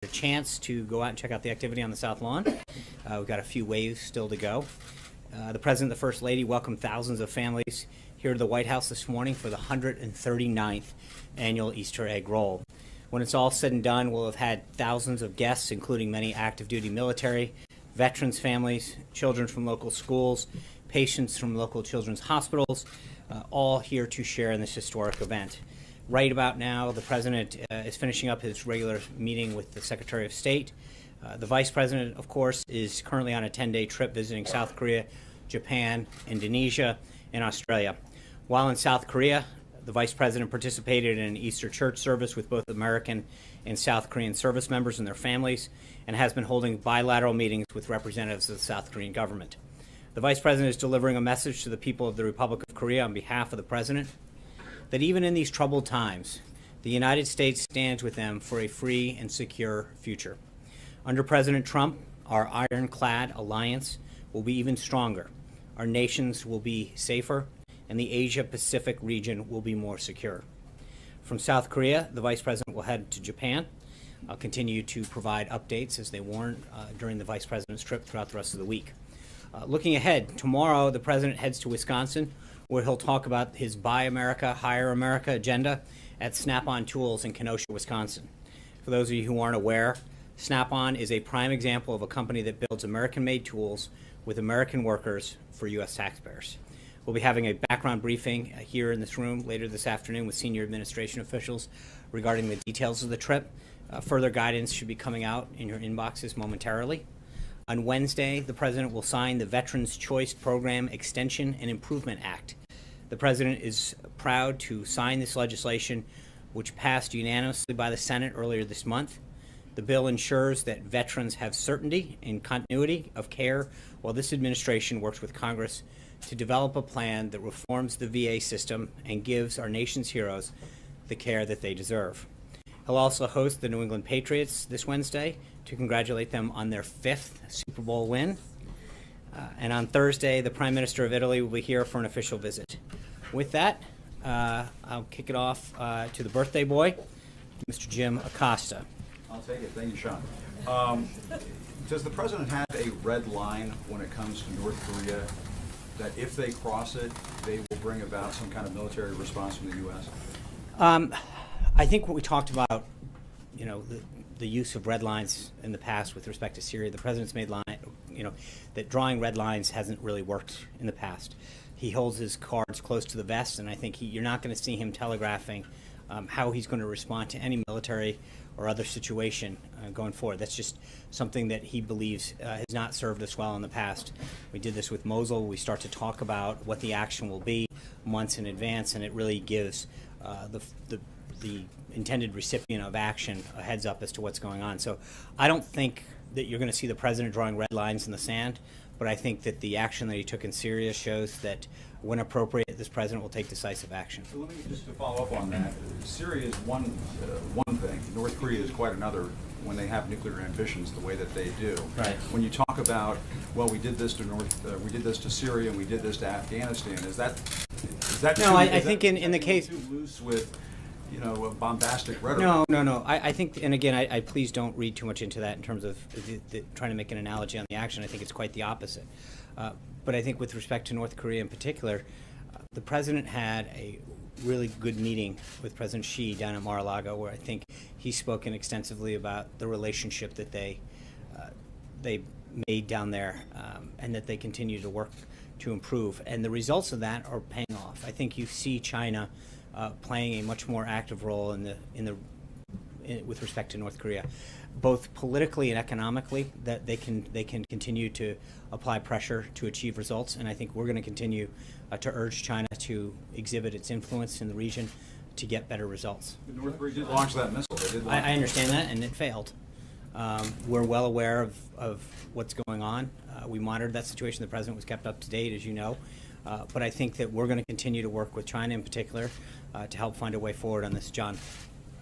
a chance to go out and check out the activity on the South Lawn. We've got a few waves still to go. The President and the First Lady welcomed thousands of families here to the White House this morning for the 139th annual Easter egg roll. When it's all said and done, we'll have had thousands of guests, including many active duty military, veterans families, children from local schools, patients from local children's hospitals, all here to share in this historic event. Right about now, the President is finishing up his regular meeting with the Secretary of State. The Vice President, of course, is currently on a 10-day trip visiting South Korea, Japan, Indonesia, and Australia. While in South Korea, the Vice President participated in an Easter church service with both American and South Korean service members and their families, and has been holding bilateral meetings with representatives of the South Korean government. The Vice President is delivering a message to the people of the Republic of Korea on behalf of the President that even in these troubled times, the United States stands with them for a free and secure future. Under President Trump, our ironclad alliance will be even stronger. Our nations will be safer, and the Asia-Pacific region will be more secure. From South Korea, the Vice President will head to Japan. I'll continue to provide updates as they warrant during the Vice President's trip throughout the rest of the week. Looking ahead, tomorrow the President heads to Wisconsin, where he'll talk about his Buy America, Hire America agenda at Snap-on Tools in Kenosha, Wisconsin. For those of you who aren't aware, Snap-on is a prime example of a company that builds American-made tools with American workers for U.S. taxpayers. We'll be having a background briefing here in this room later this afternoon with senior administration officials regarding the details of the trip. Further guidance should be coming out in your inboxes momentarily. On Wednesday, the President will sign the Veterans Choice Program Extension and Improvement Act. The President is proud to sign this legislation, which passed unanimously by the Senate earlier this month. The bill ensures that veterans have certainty and continuity of care while this administration works with Congress to develop a plan that reforms the VA system and gives our nation's heroes the care that they deserve. He'll also host the New England Patriots this Wednesday to congratulate them on their 5th Super Bowl win. And on Thursday, the Prime Minister of Italy will be here for an official visit. With that, I'll kick it off to the birthday boy, Mr. Jim Acosta. I'll take it. Thank you, Sean. Does the President have a red line when it comes to North Korea, that if they cross it, they will bring about some kind of military response from the U.S.? I think what we talked about, you know, the use of red lines in the past with respect to Syria, the President's made that drawing red lines hasn't really worked in the past. He holds his cards close to the vest, and I think you're not going to see him telegraphing how he's going to respond to any military or other situation going forward. That's just something that he believes has not served us well in the past. We did this with Mosul. We start to talk about what the action will be months in advance, and it really gives the intended recipient of action a heads up as to what's going on. So I don't think that you're going to see the President drawing red lines in the sand, but I think that the action that he took in Syria shows that when appropriate, this President will take decisive action. So let me just to follow up on that. Syria is one thing. North Korea is quite another when they have nuclear ambitions the way that they do. Right. When you talk about, well, we did this to we did this to Syria and we did this to Afghanistan, is that no? I think in the case too loose with, you know, bombastic rhetoric. No. I think, and again, I please don't read too much into that in terms of trying to make an analogy on the action. I think it's quite the opposite. But I think with respect to North Korea in particular, the President had a really good meeting with President Xi down at Mar-a-Lago, where I think he's spoken extensively about the relationship that they made down there, and that they continue to work to improve. And the results of that are paying off. I think you see China playing a much more active role with respect to North Korea, both politically and economically, that they can continue to apply pressure to achieve results. And I think we're going to continue to urge China to exhibit its influence in the region to get better results. But North Korea did launch that missile. I understand that, and it failed. We're well aware of what's going on. We monitored that situation. The President was kept up to date, as you know. But I think that we're going to continue to work with China in particular to help find a way forward on this. John.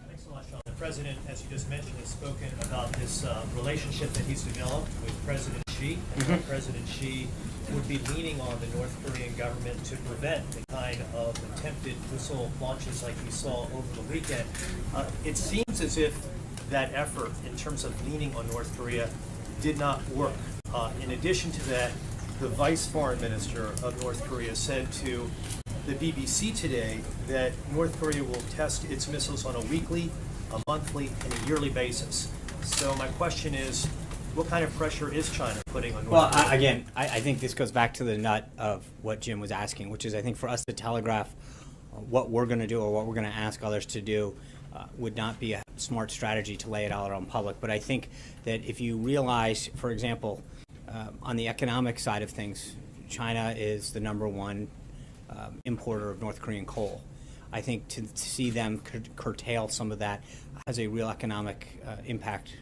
Thanks a lot, Sean. The President, as you just mentioned, has spoken about this relationship that he's developed with President Xi. And President Xi would be leaning on the North Korean government to prevent the kind of attempted missile launches like we saw over the weekend. It seems as if that effort in terms of leaning on North Korea did not work. In addition to that, the vice foreign minister of North Korea said to the BBC today that North Korea will test its missiles on a weekly, a monthly, and a yearly basis. So my question is, what kind of pressure is China putting on North Korea? Well, again, I think this goes back to the nut of what Jim was asking, which is I think for us to telegraph what we're going to do or what we're going to ask others to do would not be a smart strategy to lay it out on public. But I think that if you realize, for example, on the economic side of things, China is the #1 importer of North Korean coal. I think to see them curtail some of that has a real economic impact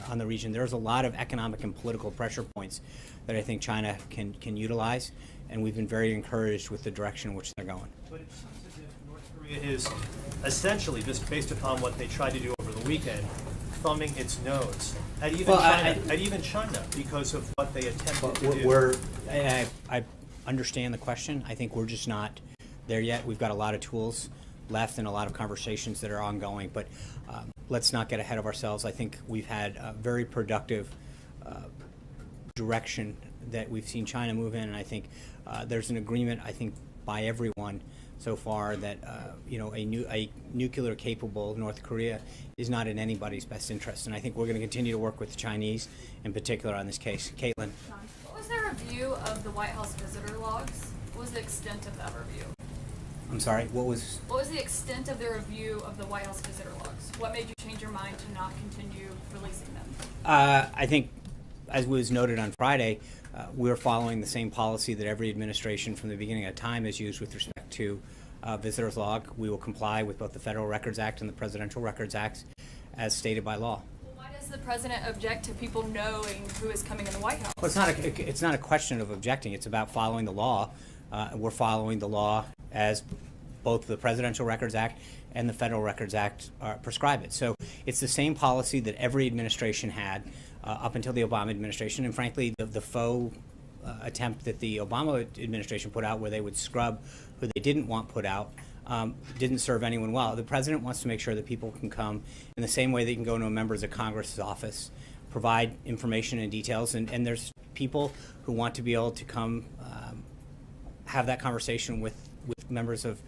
on the region. There's a lot of economic and political pressure points that I think China can utilize, and we've been very encouraged with the direction in which they're going. But it seems as if North Korea is essentially, just based upon what they tried to do over the weekend, thumbing its nose at even China because of what they attempted to do. I understand the question. I think we're just not there yet. We've got a lot of tools left and a lot of conversations that are ongoing, but let's not get ahead of ourselves. I think we've had a very productive direction that we've seen China move in, and I think there's an agreement, I think, by everyone so far that a nuclear capable North Korea is not in anybody's best interest, and I think we're going to continue to work with the Chinese in particular on this case. Caitlin. What was their review of the White House visitor logs? What was the extent of that review? I'm sorry, what was the extent of their review of the White House visitor logs? What made you change your mind to not continue releasing them? I think, as was noted on Friday, we're following the same policy that every administration from the beginning of time has used with respect to visitors log. We will comply with both the Federal Records Act and the Presidential Records Act as stated by law. Well, why does the president object to people knowing who is coming in the White House? Well, it's not a question of objecting. It's about following the law. We're following the law as both the Presidential Records Act and the Federal Records Act prescribe it. So it's the same policy that every administration had up until the Obama administration, and frankly, the faux attempt that the Obama administration put out where they would scrub who they didn't want put out didn't serve anyone well. The president wants to make sure that people can come in the same way they can go to a members of Congress's office, provide information and details, and there's people who want to be able to come have that conversation with members of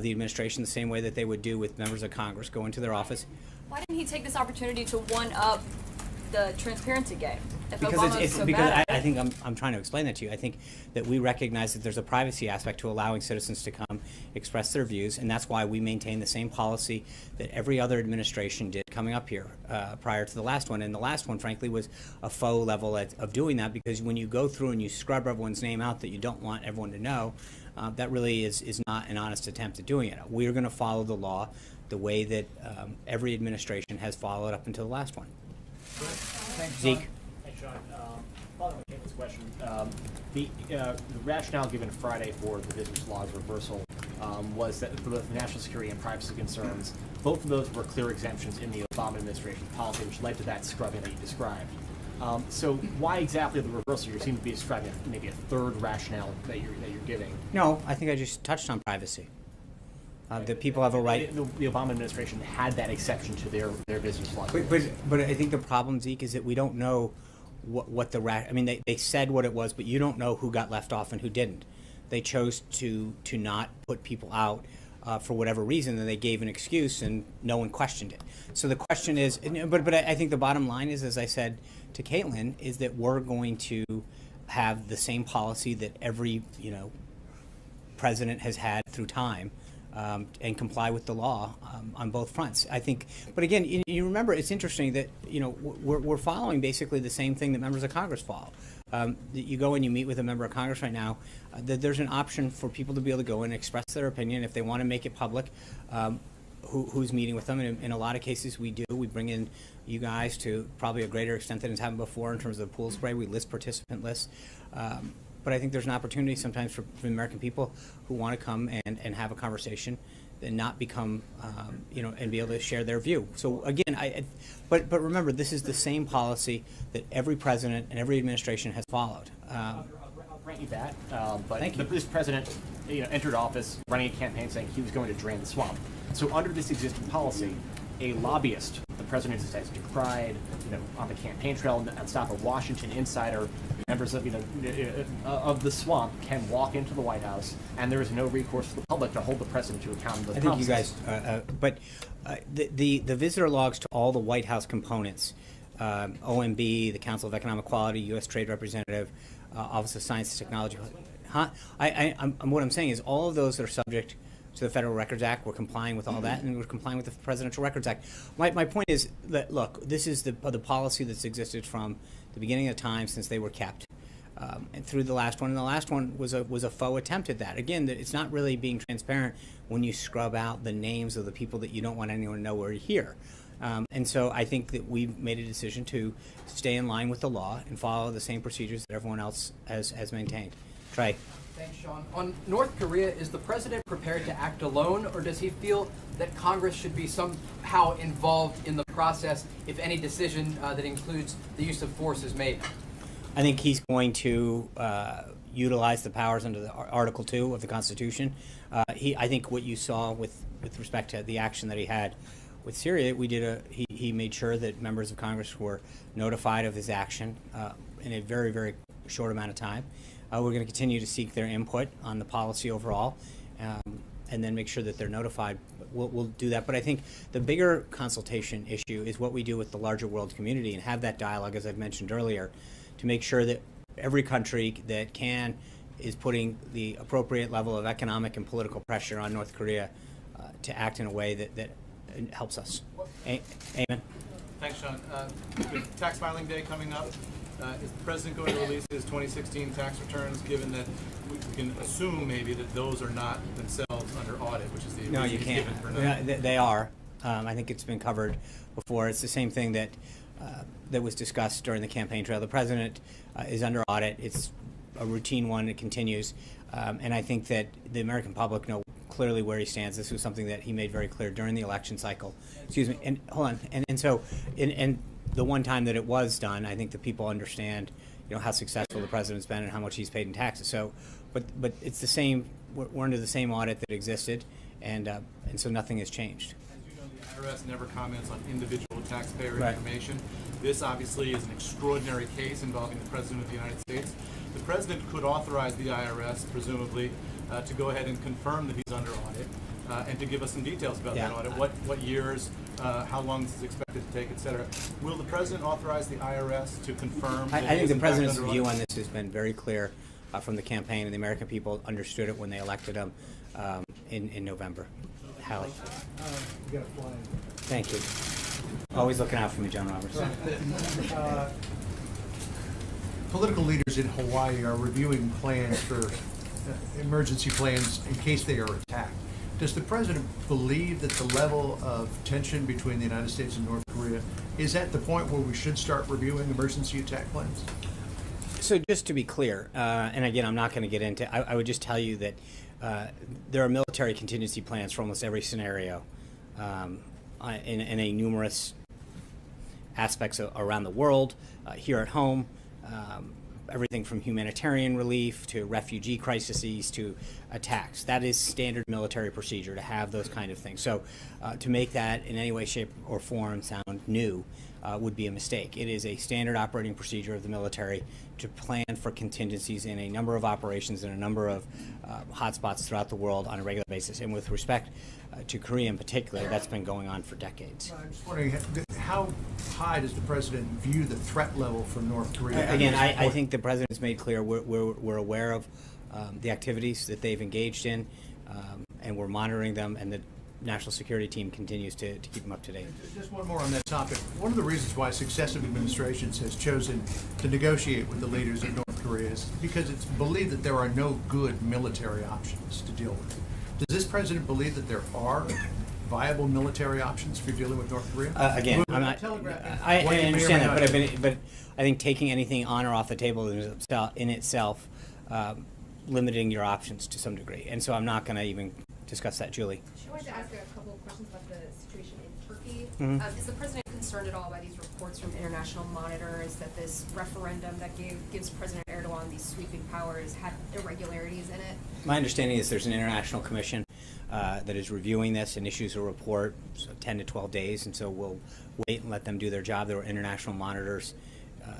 the administration the same way that they would do with members of Congress, go into their office. Why didn't he take this opportunity to one-up the transparency game? If Because Obama was so bad at I it? think I'm trying to explain that to you. I think that we recognize that there's a privacy aspect to allowing citizens to come express their views, and that's why we maintain the same policy that every other administration did coming up here prior to the last one. And the last one, frankly, was a faux level of doing that, because when you go through and you scrub everyone's name out that you don't want everyone to know, that really is not an honest attempt at doing it. We're going to follow the law the way that every administration has followed up until the last one. Zeke. Hey, Sean. Following Caitlin's question, the rationale given Friday for the visitors log reversal was that for both national security and privacy concerns, both of those were clear exemptions in the Obama administration policy, which led to that scrubbing that you described. So why exactly the reversal? You seem to be describing maybe a third rationale that you're giving. No, I think I just touched on privacy. That people have a right. The Obama administration had that exception to their visitors log. But I think the problem, Zeke, is that we don't know what the I mean, they said what it was, but you don't know who got left off and who didn't. They chose to not put people out for whatever reason, and they gave an excuse, and no one questioned it. So the question is, but I think the bottom line is, as I said to Caitlin, is that we're going to have the same policy that every president has had through time. And comply with the law on both fronts. I think, but again, you remember, it's interesting that we're following basically the same thing that members of Congress follow. You go and you meet with a member of Congress right now. That there's an option for people to be able to go and express their opinion if they want to make it public. Who's meeting with them? And in a lot of cases, we do. We bring in you guys to probably a greater extent than it's happened before in terms of the pool spray. We list participant lists. But I think there's an opportunity sometimes for the American people who want to come and have a conversation and not become, and be able to share their view. So again, but remember, this is the same policy that every president and every administration has followed. I'll grant you that, but Thank you. this president entered office running a campaign saying he was going to drain the swamp. So under this existing policy, a lobbyist, the president has decried, on the campaign trail on South of Washington Insider, members of of the swamp can walk into the White House, and there is no recourse to the public to hold the president to account. I think you guys, the visitor logs to all the White House components, OMB, the Council of Economic Quality, U.S. Trade Representative, Office of Science and Technology. What I'm saying is all of those that are subject to the Federal Records Act, we're complying with all that, and we're complying with the Presidential Records Act. My point is that, look, this is the policy that's existed from the beginning of time since they were kept. And through the last one, and the last one was a faux attempt at that. Again, it's not really being transparent when you scrub out the names of the people that you don't want anyone to know were here. And so I think that we've made a decision to stay in line with the law and follow the same procedures that everyone else has maintained. Trey. Thanks, Sean. On North Korea, is the president prepared to act alone, or does he feel that Congress should be somehow involved in the process if any decision that includes the use of force is made? I think he's going to utilize the powers under the Article 2 of the Constitution. I think what you saw with respect to the action that he had with Syria, he made sure that members of Congress were notified of his action in a very, very short amount of time. We're going to continue to seek their input on the policy overall, and then make sure that they're notified. We'll do that. But I think the bigger consultation issue is what we do with the larger world community and have that dialogue, as I've mentioned earlier, to make sure that every country that can is putting the appropriate level of economic and political pressure on North Korea to act in a way that helps us. Amen. Thanks, Sean. With tax filing day coming up, is the president going to release his 2016 tax returns, given that we can assume maybe that those are not themselves under audit, which is the No, you he's can't. given for now? They are. I think it's been covered before. It's the same thing that was discussed during the campaign trail. The president is under audit. It's a routine one. It continues. And I think that the American public know clearly where he stands. This was something that he made very clear during the election cycle. Excuse me. And hold on. And so the one time that it was done, I think the people understand, how successful the president's been and how much he's paid in taxes. So, but it's the same. We're under the same audit that existed, and so nothing has changed. As you know, the IRS never comments on individual taxpayer Right. information. This obviously is an extraordinary case involving the president of the United States. The president could authorize the IRS, presumably, to go ahead and confirm that he's under audit, and to give us some details about that audit. What years, how long this is expected to take, et cetera. Will the president authorize the IRS to confirm? I think the president's view on this has been very clear from the campaign, and the American people understood it when they elected him in November. Hallie. You got to fly in. Thank you. Always looking out for me, John Roberts. Political leaders in Hawaii are reviewing plans for emergency plans in case they are attacked. Does the president believe that the level of tension between the United States and North Korea is at the point where we should start reviewing emergency attack plans? So just to be clear, and again, I'm not going to get into, I would just tell you that there are military contingency plans for almost every scenario in a numerous aspects around the world, here at home, everything from humanitarian relief to refugee crises to attacks. That is standard military procedure to have those kind of things. So to make that in any way, shape, or form sound new would be a mistake. It is a standard operating procedure of the military to plan for contingencies in a number of operations in a number of hotspots throughout the world on a regular basis. And with respect to Korea in particular, that's been going on for decades. I'm just wondering, how high does the president view the threat level from North Korea? Again, I think the president has made clear we're aware of the activities that they've engaged in, and we're monitoring them, and the national security team continues to keep them up to date. Just one more on that topic. One of the reasons why successive administrations has chosen to negotiate with the leaders of North Korea is because it's believed that there are no good military options to deal with. Does this president believe that there are viable military options for dealing with North Korea? Again, I'm not. I understand that, but I think taking anything on or off the table in itself, limiting your options to some degree, and so I'm not going to even discuss that, Julie. I wanted to ask a couple of questions about the situation in Turkey. Mm-hmm. Is the president concerned at all by these reports from international monitors that this referendum that gives President Erdogan these sweeping powers had irregularities in it? My understanding is there's an international commission that is reviewing this and issues a report, so 10 to 12 days, and so we'll wait and let them do their job. There were international monitors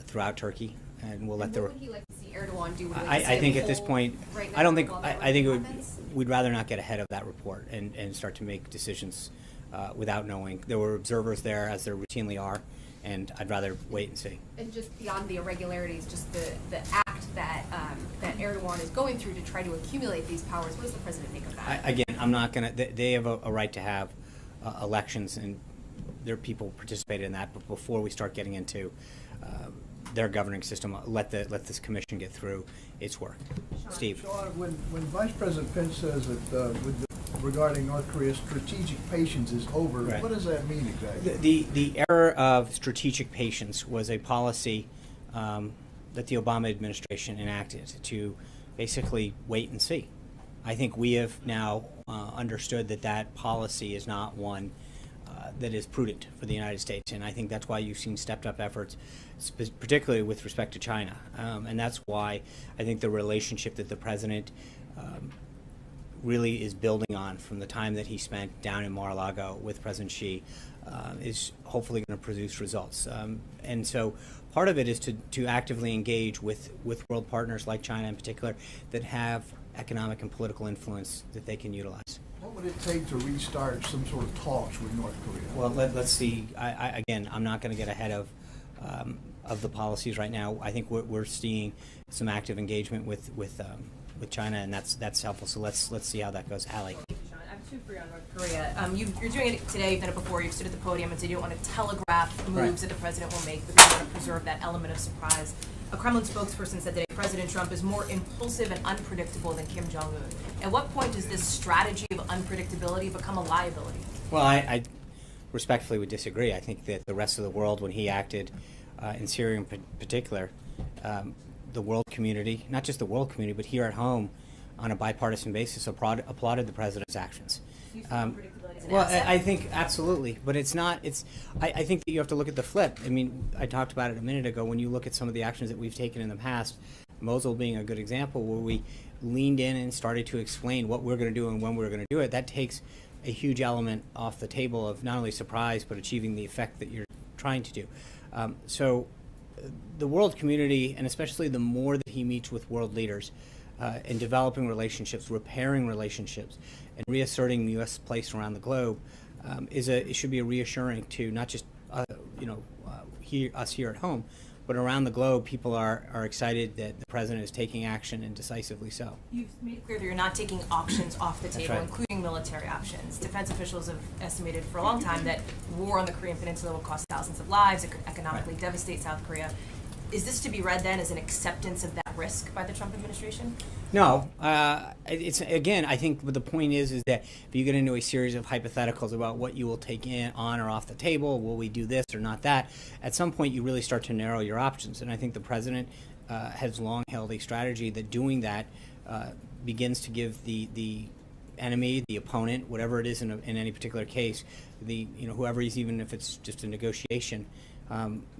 throughout Turkey, and we'll let the. What would he like to see Erdogan do? I think at this point, right I don't now think, while that I think it would, happens? we'd rather not get ahead of that report and start to make decisions without knowing. There were observers there, as there routinely are, and I'd rather wait and see. And just beyond the irregularities, just the act that that Erdogan is going through to try to accumulate these powers. What does the president make of that? Again, I'm not going to, they have a right to have elections, and their people participated in that, but before we start getting into their governing system, let this commission get through its work. Steve? Sean, when Vice President Pence says that regarding North Korea's strategic patience is over, Right. what does that mean exactly? The era of strategic patience was a policy that the Obama administration enacted to basically wait and see. I think we have now understood that that policy is not one that is prudent for the United States, and I think that's why you've seen stepped-up efforts, particularly with respect to China, and that's why I think the relationship that the president really is building on from the time that he spent down in Mar-a-Lago with President Xi is hopefully going to produce results. And so part of it is to actively engage with world partners like China in particular that have economic and political influence that they can utilize. What would it take to restart some sort of talks with North Korea? Well, let's see. Again, I'm not going to get ahead of the policies right now. I think we're seeing some active engagement with China, and that's helpful. So let's see how that goes. Allie. I have two for you on North Korea. You're doing it today. You've done it before. You've stood at the podium and said you don't want to telegraph moves Right. that the president will make, because you want to preserve that element of surprise. A Kremlin spokesperson said that President Trump is more impulsive and unpredictable than Kim Jong-un. At what point does this strategy of unpredictability become a liability? Well, I respectfully would disagree. I think that the rest of the world, when he acted in Syria in particular, the world community, not just the world community, but here at home, on a bipartisan basis, applauded the president's actions. Do you see unpredictability as an Well, asset? I think absolutely, but it's not. I think that you have to look at the flip. I mean, I talked about it a minute ago. When you look at some of the actions that we've taken in the past, Mosul being a good example, where we leaned in and started to explain what we're going to do and when we're going to do it, that takes a huge element off the table of not only surprise but achieving the effect that you're trying to do. So the world community, and especially the more that he meets with world leaders, in developing relationships, repairing relationships, and reasserting the U.S. place around the globe, it should be a reassuring to not just us here at home, but around the globe. People are excited that the president is taking action, and decisively so. You've made it clear that you're not taking options off the table, right. including military options. Defense officials have estimated for a long time that war on the Korean Peninsula will cost thousands of lives. It could economically devastate South Korea. Is this to be read then as an acceptance of that risk by the Trump administration? No, it's again. I think the point is that if you get into a series of hypotheticals about what you will take on or off the table, will we do this or not that? At some point, you really start to narrow your options, and I think the president has long held a strategy that doing that begins to give the enemy, the opponent, whatever it is in any particular case, whoever he's, even if it's just a negotiation.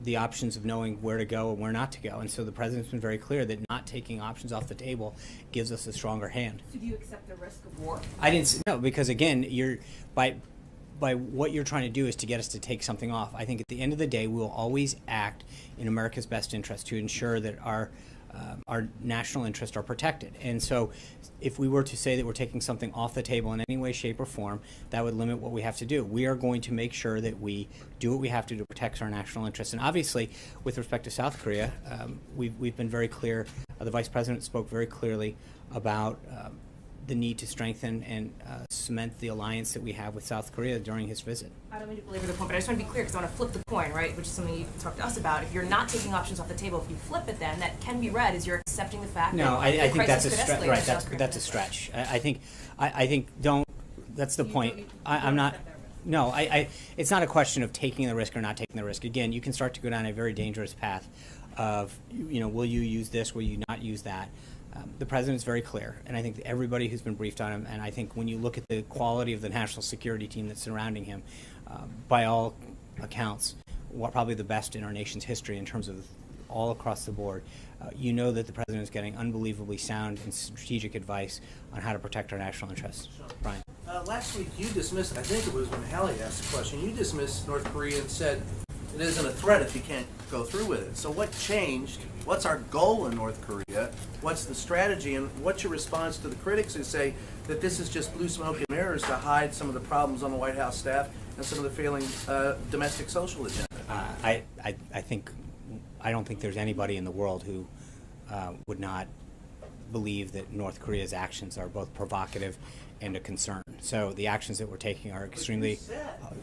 The options of knowing where to go and where not to go. And so the president's been very clear that not taking options off the table gives us a stronger hand. So do you accept the risk of war? I didn't no, because again, by what you're trying to do is to get us to take something off. I think at the end of the day, we will always act in America's best interest to ensure that our national interests are protected. And so if we were to say that we're taking something off the table in any way, shape, or form, that would limit what we have to do. We are going to make sure that we do what we have to protect our national interests. And obviously, with respect to South Korea, we've been very clear. The Vice President spoke very clearly about the need to strengthen and cement the alliance that we have with South Korea during his visit. I don't mean to belabor the point, but I just want to be clear, because I want to flip the coin, right, which is something you talked to us about. If you're not taking options off the table, if you flip it, then that can be read as you're accepting the fact No, that I the think that's a crisis could stretch. escalate Right, in South Korea. that's a stretch. I think don't. That's the point. I'm not. No, it's not a question of taking the risk or not taking the risk. Again, you can start to go down a very dangerous path of, will you use this, will you not use that? The president's very clear, and I think everybody who's been briefed on him, and I think when you look at the quality of the national security team that's surrounding him, by all accounts, probably the best in our nation's history in terms of all across the board, you know that the president is getting unbelievably sound and strategic advice on how to protect our national interests. Brian. Last week you dismissed, I think it was when Hallie asked the question, you dismissed North Korea and said it isn't a threat if you can't go through with it. So what changed? What's our goal in North Korea? What's the strategy? And what's your response to the critics who say that this is just blue smoke and mirrors to hide some of the problems on the White House staff and some of the failing domestic social agenda? I don't think there's anybody in the world who would not believe that North Korea's actions are both provocative and a concern. So the actions that we're taking are extremely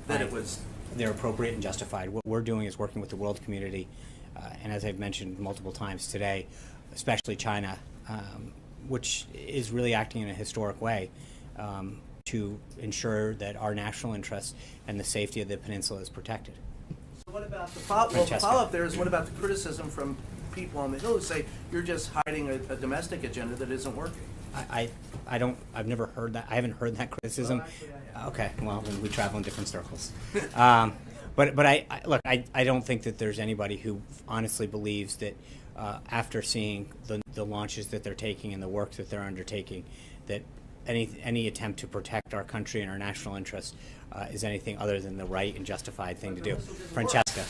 they're appropriate and justified. What we're doing is working with the world community, and as I've mentioned multiple times today, especially China, which is really acting in a historic way to ensure that our national interests and the safety of the peninsula is protected. So what about the follow-up there is what about the criticism from people on the Hill who say you're just hiding a domestic agenda that isn't working? I've never heard that. I haven't heard that criticism. Well, actually, I have. Okay, well, then we travel in different circles. But I don't think that there's anybody who honestly believes that after seeing the launches that they're taking and the work that they're undertaking, that any attempt to protect our country and our national interests is anything other than the right and justified thing to do. Francesca.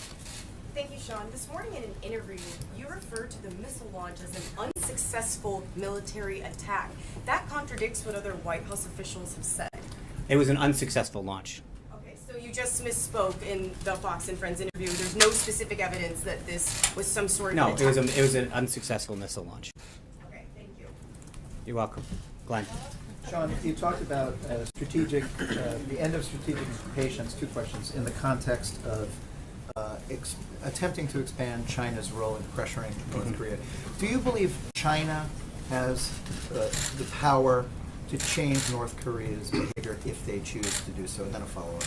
Thank you, Sean. This morning in an interview, you referred to the missile launch as an unsuccessful military attack. That contradicts what other White House officials have said. It was an unsuccessful launch. Okay, so you just misspoke in the Fox and Friends interview. There's no specific evidence that this was some sort of No, an attack. it was an unsuccessful missile launch. Okay, thank you. You're welcome. Glenn. Sean, you talked about the end of strategic patience, two questions, in the context of attempting to expand China's role in pressuring North Korea. Do you believe China has the power to change North Korea's behavior if they choose to do so? And then a follow-up.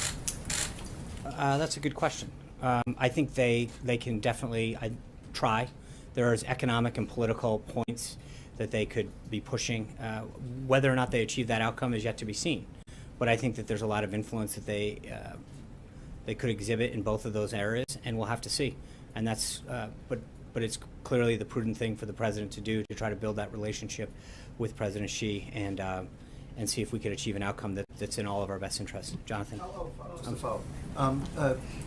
That's a good question. I think they can definitely try. There's economic and political points that they could be pushing. Whether or not they achieve that outcome is yet to be seen. But I think that there's a lot of influence that they could exhibit in both of those areas, and we'll have to see. And that's, but it's clearly the prudent thing for the president to do, to try to build that relationship with President Xi and see if we could achieve an outcome that's in all of our best interests. Jonathan.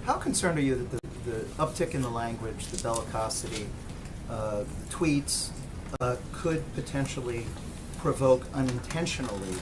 How concerned are you that the uptick in the language, the bellicosity, the tweets could potentially provoke unintentionally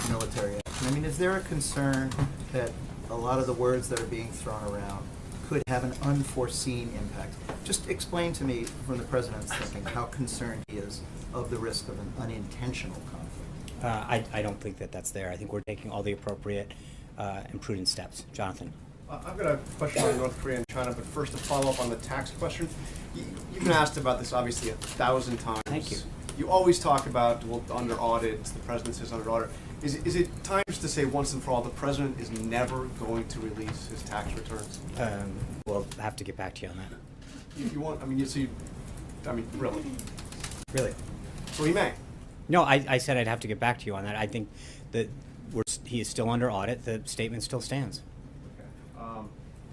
military action? I mean, is there a concern that a lot of the words that are being thrown around could have an unforeseen impact? Just explain to me, from the president's thinking, how concerned he is of the risk of an unintentional conflict. I don't think that that's there. I think we're taking all the appropriate and prudent steps. Jonathan. I've got a question on North Korea and China, but first to follow up on the tax question. You've been asked about this obviously 1,000 times. Thank you. You always talk about, well, under audit, the president says under audit. Is it time just to say once and for all, the president is never going to release his tax returns? We'll have to get back to you on that. You want, I mean, really? Really? So he may? No, I said I'd have to get back to you on that. I think that he is still under audit. The statement still stands. Okay.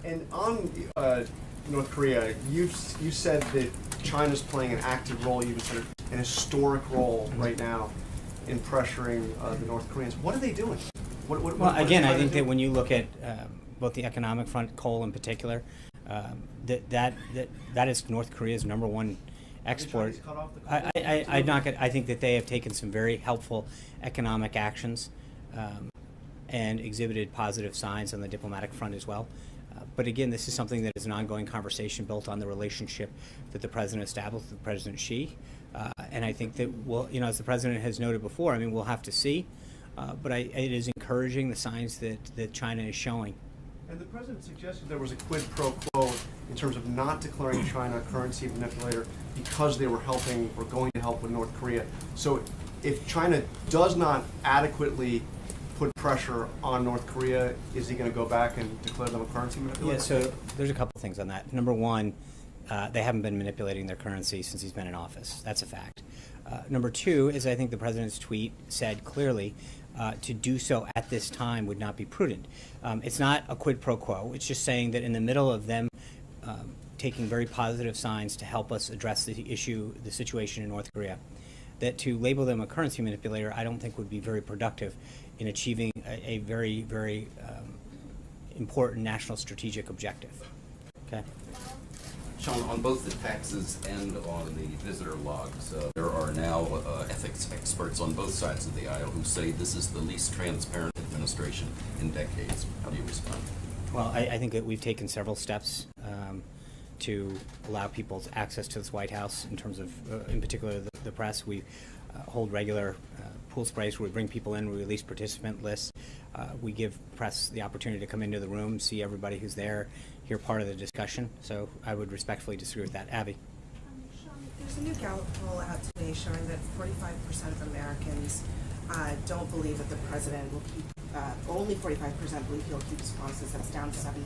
And on North Korea, you said that China's playing an active role, you even said an historic role right now in pressuring the North Koreans. What are they doing? Well, again, I think that when you look at both the economic front, coal in particular, that is North Korea's #1 export. I think that they have taken some very helpful economic actions and exhibited positive signs on the diplomatic front as well. But again, this is something that is an ongoing conversation built on the relationship that the president established with President Xi. And I think that, as the president has noted before, I mean, we'll have to see. But it is encouraging the signs that China is showing. And the president suggested there was a quid pro quo in terms of not declaring China a currency manipulator because they were helping or going to help with North Korea. So if China does not adequately put pressure on North Korea, is he going to go back and declare them a currency manipulator? Yeah, so there's a couple things on that. Number one, they haven't been manipulating their currency since he's been in office. That's a fact. Number two is I think the president's tweet said clearly to do so at this time would not be prudent. It's not a quid pro quo. It's just saying that in the middle of them taking very positive signs to help us address the situation in North Korea, that to label them a currency manipulator I don't think would be very productive in achieving a very, very important national strategic objective. Okay. Sean, on both the taxes and on the visitor logs, there are now ethics experts on both sides of the aisle who say this is the least transparent administration in decades. How do you respond? Well, I think that we've taken several steps to allow people's access to this White House in terms of, in particular, the press. We hold regular pool sprays where we bring people in, we release participant lists. We give press the opportunity to come into the room, see everybody who's there, hear part of the discussion. So I would respectfully disagree with that. Abby? Sean, there's a new Gallup poll out today showing that 45% of Americans don't believe that the president will keep, only 45% believe he'll keep his promises. That's down 17%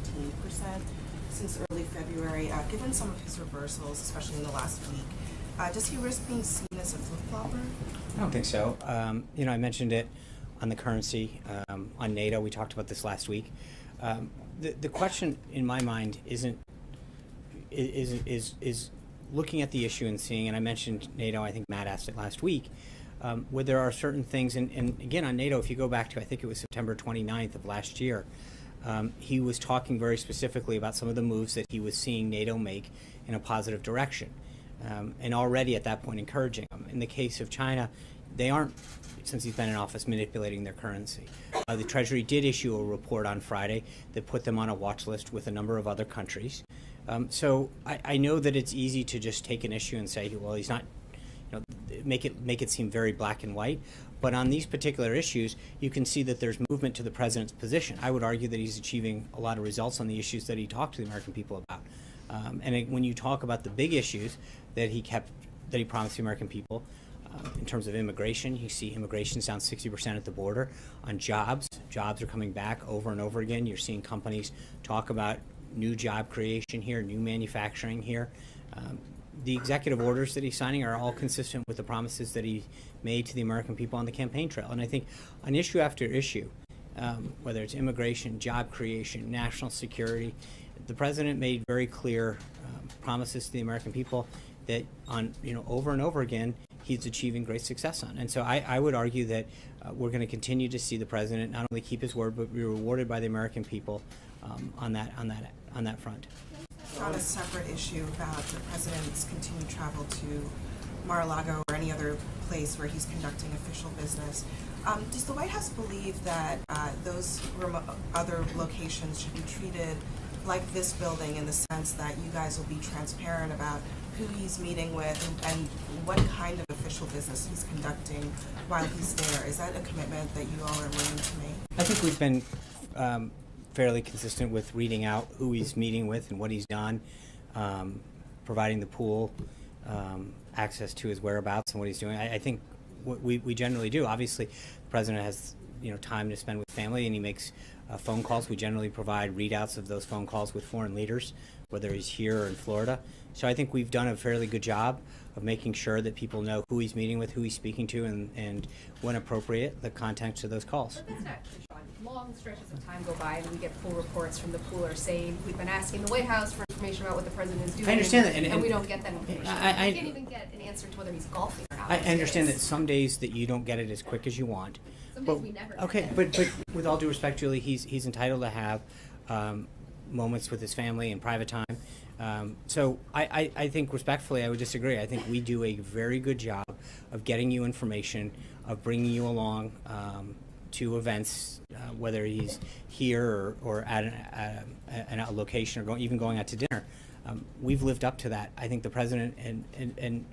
since early February. Given some of his reversals, especially in the last week, does he risk being seen as a flip-flopper? I don't think so. You know, I mentioned it on the currency, on NATO. We talked about this last week. The question in my mind is looking at the issue and seeing, and I mentioned NATO, I think Matt asked it last week, where there are certain things, and again on NATO, if you go back to, I think it was September 29th of last year, he was talking very specifically about some of the moves that he was seeing NATO make in a positive direction. And already at that point encouraging them. In the case of China, they aren't, since he's been in office, manipulating their currency. The Treasury did issue a report on Friday that put them on a watch list with a number of other countries. So I know that it's easy to just take an issue and say, well, he's not, you know, make it seem very black and white. But on these particular issues, you can see that there's movement to the president's position. I would argue that he's achieving a lot of results on the issues that he talked to the American people about. When you talk about the big issues that he promised the American people, in terms of immigration, you see immigration's down 60% at the border. On jobs are coming back over and over again. You're seeing companies talk about new job creation here, new manufacturing here. The executive orders that he's signing are all consistent with the promises that he made to the American people on the campaign trail. And I think on issue after issue, whether it's immigration, job creation, national security, the president made very clear promises to the American people that on, you know, over and over again, he's achieving great success on. And so I would argue that we're going to continue to see the president not only keep his word, but be rewarded by the American people on that front. On a separate issue about the president's continued travel to Mar-a-Lago or any other place where he's conducting official business, does the White House believe that those other locations should be treated like this building in the sense that you guys will be transparent about who he's meeting with and what kind of official business he's conducting while he's there? Is that a commitment that you all are willing to make? I think we've been fairly consistent with reading out who he's meeting with and what he's done, providing the pool access to his whereabouts and what he's doing. I think what we generally do. Obviously, the president has, you know, time to spend with family, and he makes phone calls. We generally provide readouts of those phone calls with foreign leaders, whether he's here or in Florida. So I think we've done a fairly good job of making sure that people know who he's meeting with, who he's speaking to, and when appropriate, the context of those calls. But that's not true, Sean. Long stretches of time go by and we get pool reports from the pooler saying we've been asking the White House for information about what the president is doing. I understand that, and we don't get that information. I we can't even get an answer to whether he's golfing or not. I understand that some days that you don't get it as quick as you want. Some days we never get okay, it. but with all due respect, Julie, he's entitled to have moments with his family and private time. So I think respectfully, I would disagree. I think we do a very good job of getting you information, of bringing you along to events, whether he's here or at a location or even going out to dinner. We've lived up to that. I think the president and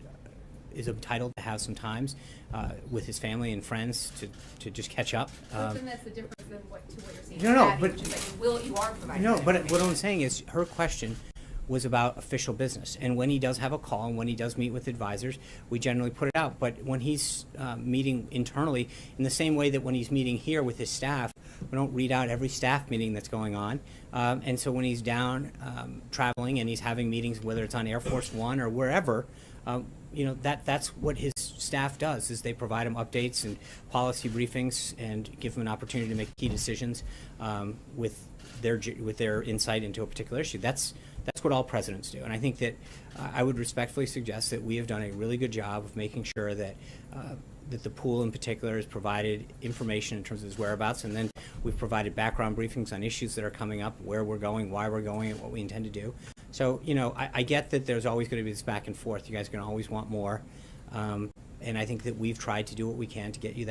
is entitled to have some times with his family and friends to just catch up. But then that's the difference than what you're saying. No, Abby, but which is that you are providing. no, that but what information. I'm saying is her question was about official business, and when he does have a call and when he does meet with advisors, we generally put it out. But when he's meeting internally, in the same way that when he's meeting here with his staff, we don't read out every staff meeting that's going on. And so when he's down traveling and he's having meetings, whether it's on Air Force One or wherever, you know, that's what his staff does, is they provide him updates and policy briefings and give him an opportunity to make key decisions with their insight into a particular issue. That's what all presidents do. And I think that I would respectfully suggest that we have done a really good job of making sure that that the pool in particular has provided information in terms of his whereabouts, and then we've provided background briefings on issues that are coming up, where we're going, why we're going, and what we intend to do. So, you know, I get that there's always going to be this back and forth. You guys are going to always want more. And I think that we've tried to do what we can to get you that.